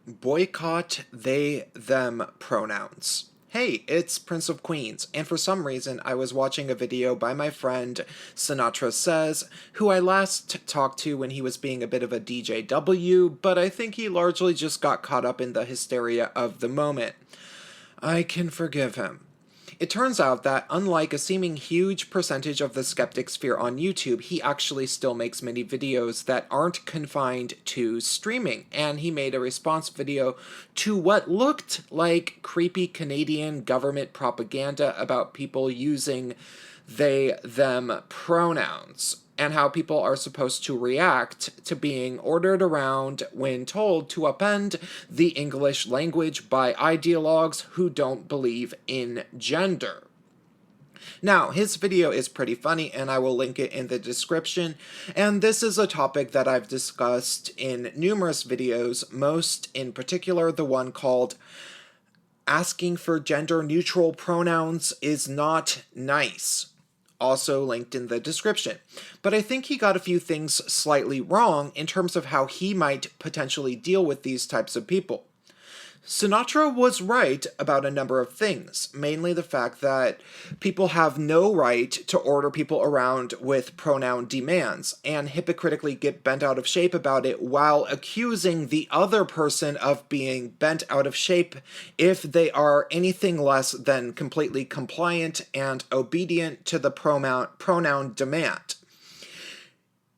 Boycott they them pronouns. Hey, it's Prince of Queens, and for some reason I was watching a video by my friend Sinatra Says, who I last talked to when he was being a bit of a DJW, but I think he largely just got caught up in the hysteria of the moment. I can forgive him. It turns out that, unlike a seeming huge percentage of the skeptic sphere on YouTube, he actually still makes many videos that aren't confined to streaming, and he made a response video to what looked like creepy Canadian government propaganda about people using they, them pronouns, and how people are supposed to react to being ordered around when told to upend the English language by ideologues who don't believe in gender. Now, his video is pretty funny, and I will link it in the description, and this is a topic that I've discussed in numerous videos, most in particular the one called Asking for Gender-Neutral Pronouns is Not Nice, also linked in the description. But I think he got a few things slightly wrong in terms of how he might potentially deal with these types of people. Sinatra was right about a number of things, mainly the fact that people have no right to order people around with pronoun demands, and hypocritically get bent out of shape about it while accusing the other person of being bent out of shape if they are anything less than completely compliant and obedient to the pronoun demand.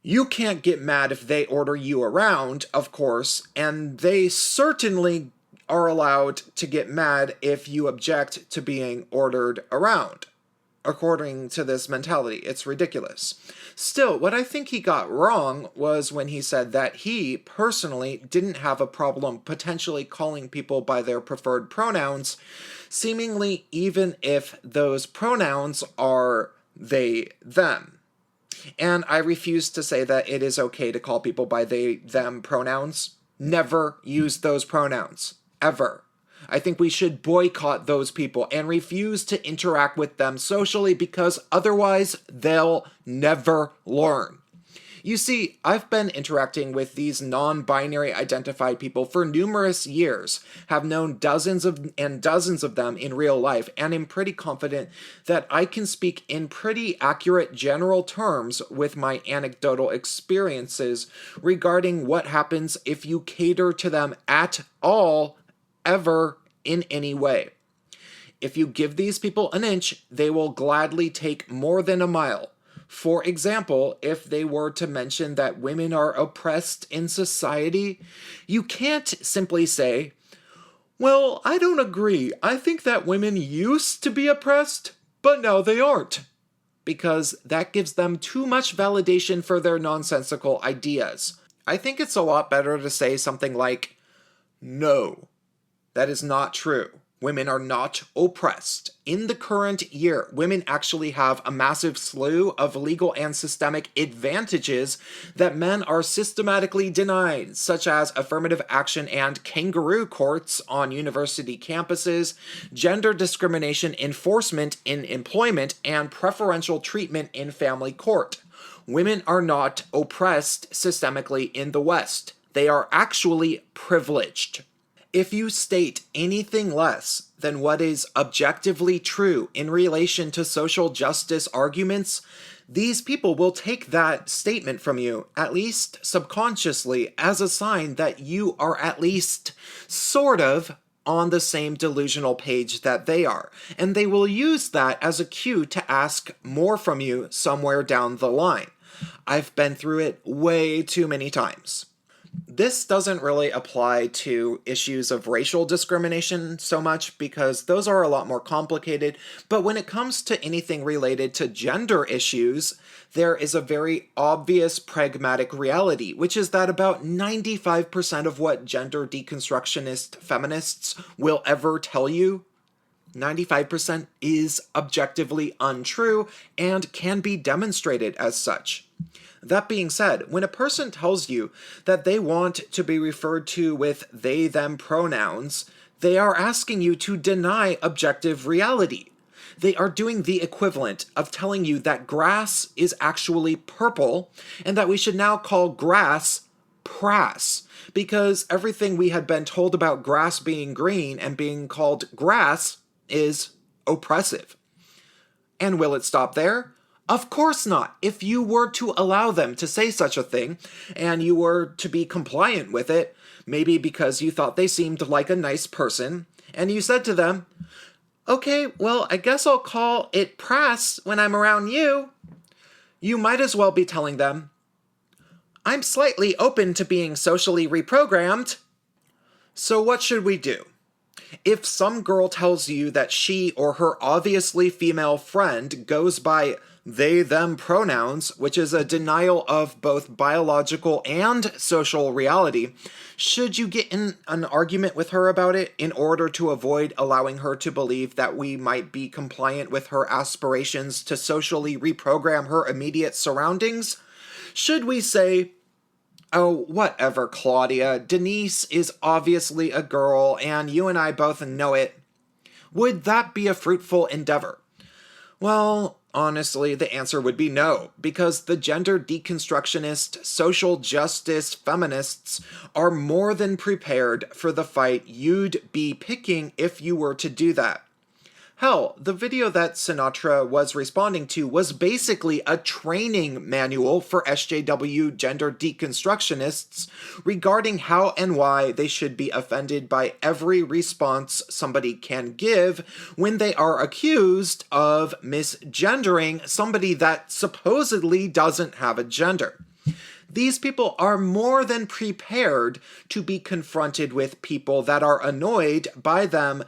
You can't get mad if they order you around, of course, and they certainly are allowed to get mad if you object to being ordered around. According to this mentality, it's ridiculous. Still, what I think he got wrong was when he said that he, personally, didn't have a problem potentially calling people by their preferred pronouns, seemingly even if those pronouns are they, them. And I refuse to say that it is okay to call people by they, them pronouns. Never use those pronouns. Ever. I think we should boycott those people and refuse to interact with them socially because otherwise they'll never learn. You see, I've been interacting with these non-binary identified people for numerous years, have known dozens and dozens of them in real life, and am pretty confident that I can speak in pretty accurate general terms with my anecdotal experiences regarding what happens if you cater to them at all, ever, in any way. If you give these people an inch, they will gladly take more than a mile. For example, if they were to mention that women are oppressed in society, you can't simply say, well, I don't agree. I think that women used to be oppressed, but now they aren't. Because that gives them too much validation for their nonsensical ideas. I think it's a lot better to say something like, no. That is not true. Women are not oppressed. In the current year, women actually have a massive slew of legal and systemic advantages that men are systematically denied, such as affirmative action and kangaroo courts on university campuses, gender discrimination enforcement in employment, and preferential treatment in family court. Women are not oppressed systemically in the West. They are actually privileged. If you state anything less than what is objectively true in relation to social justice arguments, these people will take that statement from you, at least subconsciously, as a sign that you are at least sort of on the same delusional page that they are, and they will use that as a cue to ask more from you somewhere down the line. I've been through it way too many times. This doesn't really apply to issues of racial discrimination so much because those are a lot more complicated, but when it comes to anything related to gender issues, there is a very obvious pragmatic reality, which is that about 95% of what gender deconstructionist feminists will ever tell you, 95% is objectively untrue and can be demonstrated as such. That being said, when a person tells you that they want to be referred to with they, them pronouns, they are asking you to deny objective reality. They are doing the equivalent of telling you that grass is actually purple and that we should now call grass prass, because everything we had been told about grass being green and being called grass is oppressive. And will it stop there? Of course not. If you were to allow them to say such a thing, and you were to be compliant with it, maybe because you thought they seemed like a nice person, and you said to them, okay, well, I guess I'll call it prass when I'm around you, you might as well be telling them, I'm slightly open to being socially reprogrammed. So what should we do? If some girl tells you that she or her obviously female friend goes by they, them pronouns, which is a denial of both biological and social reality, should you get in an argument with her about it in order to avoid allowing her to believe that we might be compliant with her aspirations to socially reprogram her immediate surroundings? Should we say, oh, whatever, Claudia, Denise is obviously a girl and you and I both know it? Would that be a fruitful endeavor? Well, honestly, the answer would be no, because the gender deconstructionist, social justice feminists are more than prepared for the fight you'd be picking if you were to do that. Hell, the video that Sinatra was responding to was basically a training manual for SJW gender deconstructionists regarding how and why they should be offended by every response somebody can give when they are accused of misgendering somebody that supposedly doesn't have a gender. These people are more than prepared to be confronted with people that are annoyed by them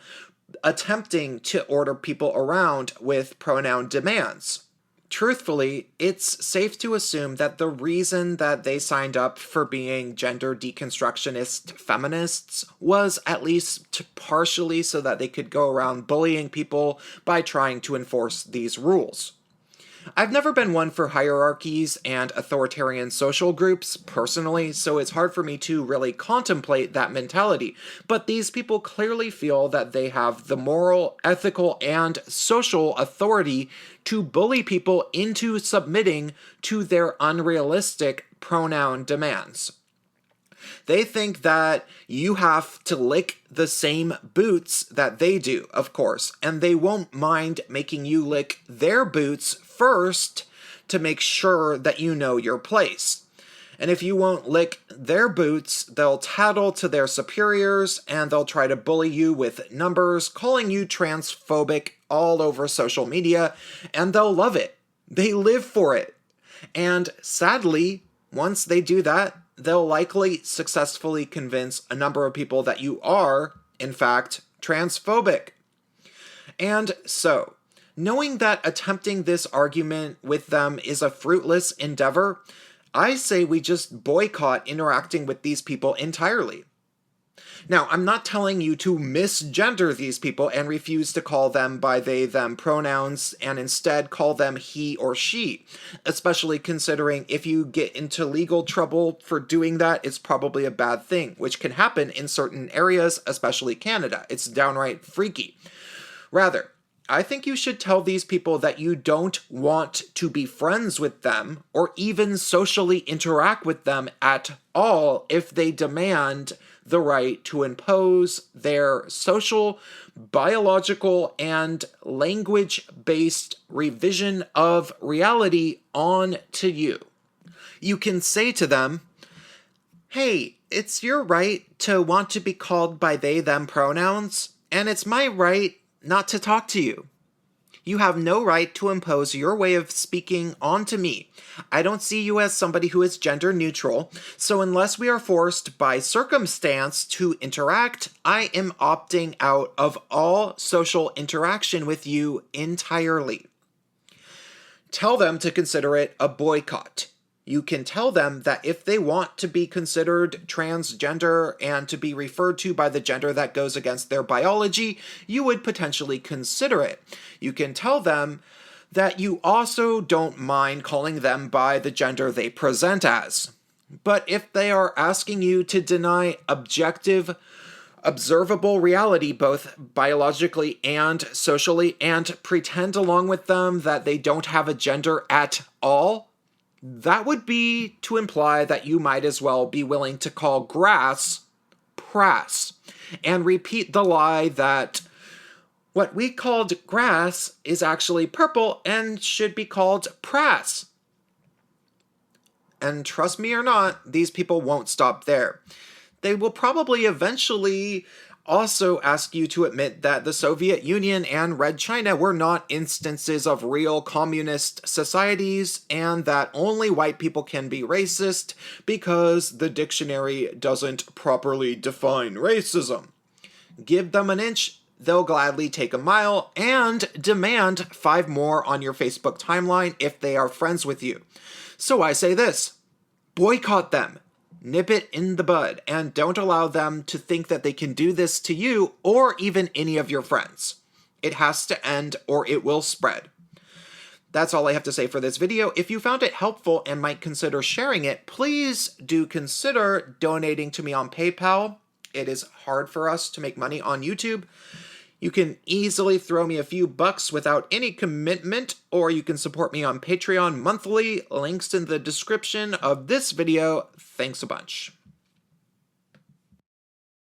attempting to order people around with pronoun demands. Truthfully, it's safe to assume that the reason that they signed up for being gender deconstructionist feminists was at least partially so that they could go around bullying people by trying to enforce these rules. I've never been one for hierarchies and authoritarian social groups, personally, so it's hard for me to really contemplate that mentality, but these people clearly feel that they have the moral, ethical, and social authority to bully people into submitting to their unrealistic pronoun demands. They think that you have to lick the same boots that they do, of course, and they won't mind making you lick their boots first to make sure that you know your place. And if you won't lick their boots, they'll tattle to their superiors and they'll try to bully you with numbers, calling you transphobic all over social media, and they'll love it. They live for it. And sadly, once they do that, they'll likely successfully convince a number of people that you are, in fact, transphobic. And so, knowing that attempting this argument with them is a fruitless endeavor, I say we just boycott interacting with these people entirely. Now, I'm not telling you to misgender these people and refuse to call them by they, them pronouns and instead call them he or she, especially considering if you get into legal trouble for doing that, it's probably a bad thing, which can happen in certain areas, especially Canada. It's downright freaky. Rather, I think you should tell these people that you don't want to be friends with them or even socially interact with them at all if they demand the right to impose their social, biological, and language-based revision of reality on to you. You can say to them, hey, it's your right to want to be called by they, them pronouns, and it's my right not to talk to you. You have no right to impose your way of speaking onto me. I don't see you as somebody who is gender neutral, so unless we are forced by circumstance to interact, I am opting out of all social interaction with you entirely. Tell them to consider it a boycott. You can tell them that if they want to be considered transgender and to be referred to by the gender that goes against their biology, you would potentially consider it. You can tell them that you also don't mind calling them by the gender they present as. But if they are asking you to deny objective, observable reality both biologically and socially and pretend along with them that they don't have a gender at all, That would be to imply that you might as well be willing to call grass prass, and repeat the lie that what we called grass is actually purple and should be called prass. And trust me or not, these people won't stop there. They will probably eventually also ask you to admit that the Soviet Union and Red China were not instances of real communist societies, and that only white people can be racist because the dictionary doesn't properly define racism. Give them an inch, they'll gladly take a mile, and demand 5 more on your Facebook timeline if they are friends with you. So I say this: boycott them. Nip it in the bud, and don't allow them to think that they can do this to you or even any of your friends. It has to end or it will spread. That's all I have to say for this video. If you found it helpful and might consider sharing it, please do consider donating to me on PayPal. It is hard for us to make money on YouTube. You can easily throw me a few bucks without any commitment, or you can support me on Patreon monthly. Links in the description of this video. Thanks a bunch.